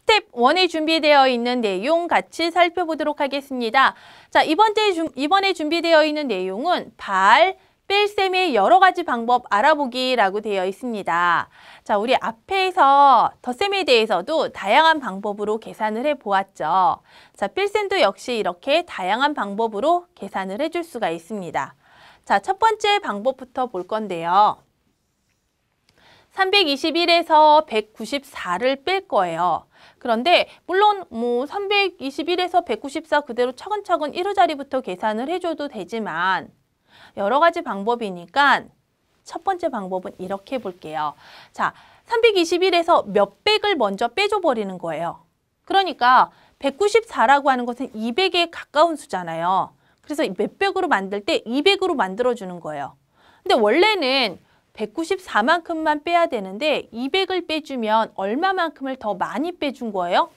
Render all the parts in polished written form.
스텝 1에 준비되어 있는 내용 같이 살펴보도록 하겠습니다. 자, 이번에 준비되어 있는 내용은 뺄셈의 여러 가지 방법 알아보기라고 되어 있습니다. 자, 우리 앞에서 덧셈에 대해서도 다양한 방법으로 계산을 해보았죠. 자, 필셈도 역시 이렇게 다양한 방법으로 계산을 해줄 수가 있습니다. 자, 첫 번째 방법부터 볼 건데요. 321에서 194를 뺄 거예요. 그런데 물론 321에서 194 그대로 차근차근 1호 자리부터 계산을 해줘도 되지만 여러 가지 방법이니까 첫 번째 방법은 이렇게 볼게요. 자, 321에서 몇백을 먼저 빼줘 버리는 거예요. 그러니까 194라고 하는 것은 200에 가까운 수잖아요. 그래서 몇백으로 만들 때 200으로 만들어주는 거예요. 근데 원래는 194만큼만 빼야 되는데 200을 빼주면 얼마만큼을 더 많이 빼준 거예요?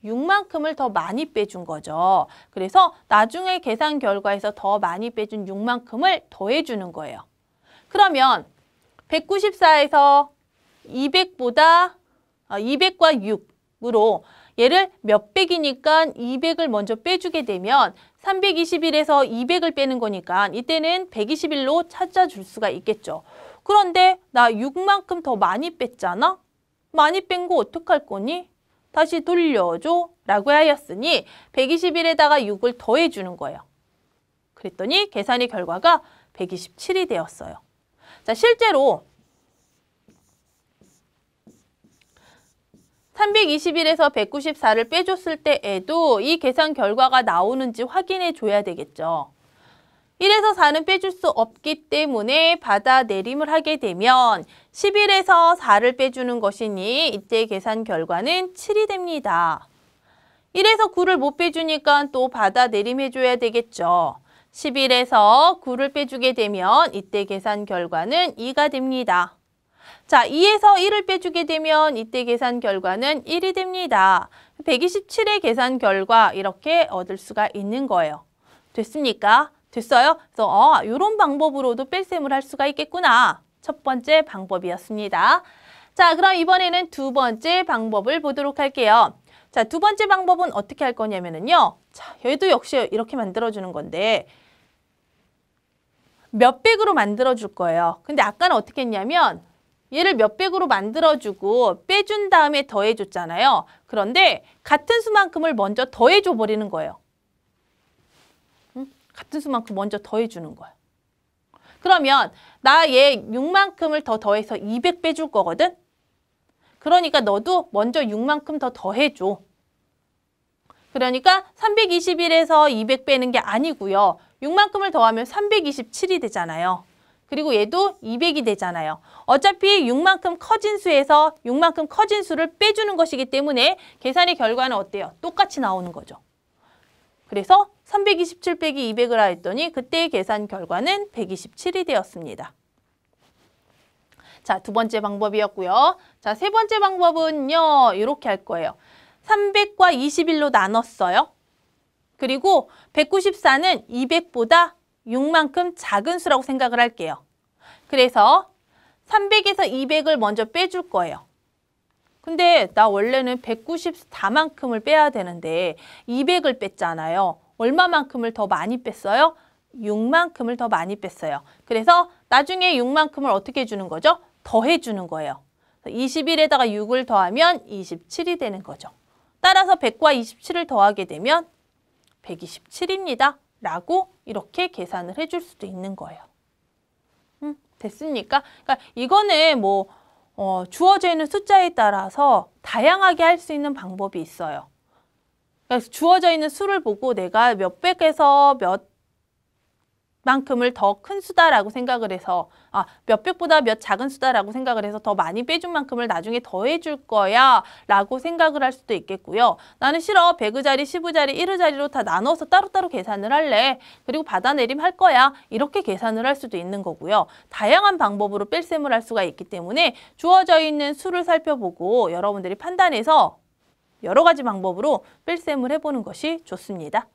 6만큼을 더 많이 빼준 거죠. 그래서 나중에 계산 결과에서 더 많이 빼준 6만큼을 더해주는 거예요. 그러면 194에서 200과 6으로 얘를 몇백이니까 200을 먼저 빼주게 되면 321에서 200을 빼는 거니까 이때는 121로 찾아줄 수가 있겠죠. 그런데 나 6만큼 더 많이 뺐잖아? 많이 뺀 거 어떡할 거니? 다시 돌려줘 라고 하였으니 121에다가 6을 더해주는 거예요. 그랬더니 계산의 결과가 127이 되었어요. 자, 실제로 321에서 194를 빼줬을 때에도 이 계산 결과가 나오는지 확인해 줘야 되겠죠. 1에서 4는 빼줄 수 없기 때문에 받아내림을 하게 되면 11에서 4를 빼주는 것이니 이때 계산 결과는 7이 됩니다. 1에서 9를 못 빼주니까 또 받아내림 해줘야 되겠죠. 11에서 9를 빼주게 되면 이때 계산 결과는 2가 됩니다. 자, 2에서 1을 빼주게 되면 이때 계산 결과는 1이 됩니다. 127의 계산 결과 이렇게 얻을 수가 있는 거예요. 됐습니까? 됐어요? 그래서 이런 방법으로도 뺄셈을 할 수가 있겠구나. 첫 번째 방법이었습니다. 자, 그럼 이번에는 두 번째 방법을 보도록 할게요. 자, 두 번째 방법은 어떻게 할 거냐면요. 자, 얘도 역시 이렇게 만들어주는 건데 몇백으로 만들어줄 거예요. 근데 아까는 어떻게 했냐면 얘를 몇백으로 만들어주고 빼준 다음에 더해줬잖아요. 그런데 같은 수만큼을 먼저 더해줘 버리는 거예요. 같은 수만큼 먼저 더해주는 거예요. 그러면 나 얘 6만큼을 더 더해서 200 빼줄 거거든? 그러니까 너도 먼저 6만큼 더 더해줘. 그러니까 321에서 200 빼는 게 아니고요. 6만큼을 더하면 327이 되잖아요. 그리고 얘도 200이 되잖아요. 어차피 6만큼 커진 수에서 6만큼 커진 수를 빼주는 것이기 때문에 계산의 결과는 어때요? 똑같이 나오는 거죠. 그래서 327 빼기 200을 하였더니 그때의 계산 결과는 127이 되었습니다. 자, 두 번째 방법이었고요. 자, 세 번째 방법은요. 이렇게 할 거예요. 300과 21로 나눴어요. 그리고 194는 200보다 6만큼 작은 수라고 생각을 할게요. 그래서 300에서 200을 먼저 빼줄 거예요. 근데 나 원래는 194만큼을 빼야 되는데 200을 뺐잖아요. 얼마만큼을 더 많이 뺐어요? 6만큼을 더 많이 뺐어요. 그래서 나중에 6만큼을 어떻게 해주는 거죠? 더해주는 거예요. 21에다가 6을 더하면 27이 되는 거죠. 따라서 100과 27을 더하게 되면 127입니다. 라고 이렇게 계산을 해줄 수도 있는 거예요. 됐습니까? 그러니까 이거는 주어져 있는 숫자에 따라서 다양하게 할 수 있는 방법이 있어요. 그래서 주어져 있는 수를 보고 내가 몇백에서 몇만큼을 더 큰 수다라고 생각을 해서 몇백보다 몇 작은 수다라고 생각을 해서 더 많이 빼준 만큼을 나중에 더해줄 거야 라고 생각을 할 수도 있겠고요. 나는 싫어. 100의 자리, 10의 자리, 1의 자리로 다 나눠서 따로따로 계산을 할래. 그리고 받아내림 할 거야. 이렇게 계산을 할 수도 있는 거고요. 다양한 방법으로 뺄셈을 할 수가 있기 때문에 주어져 있는 수를 살펴보고 여러분들이 판단해서 여러 가지 방법으로 뺄셈을 해보는 것이 좋습니다.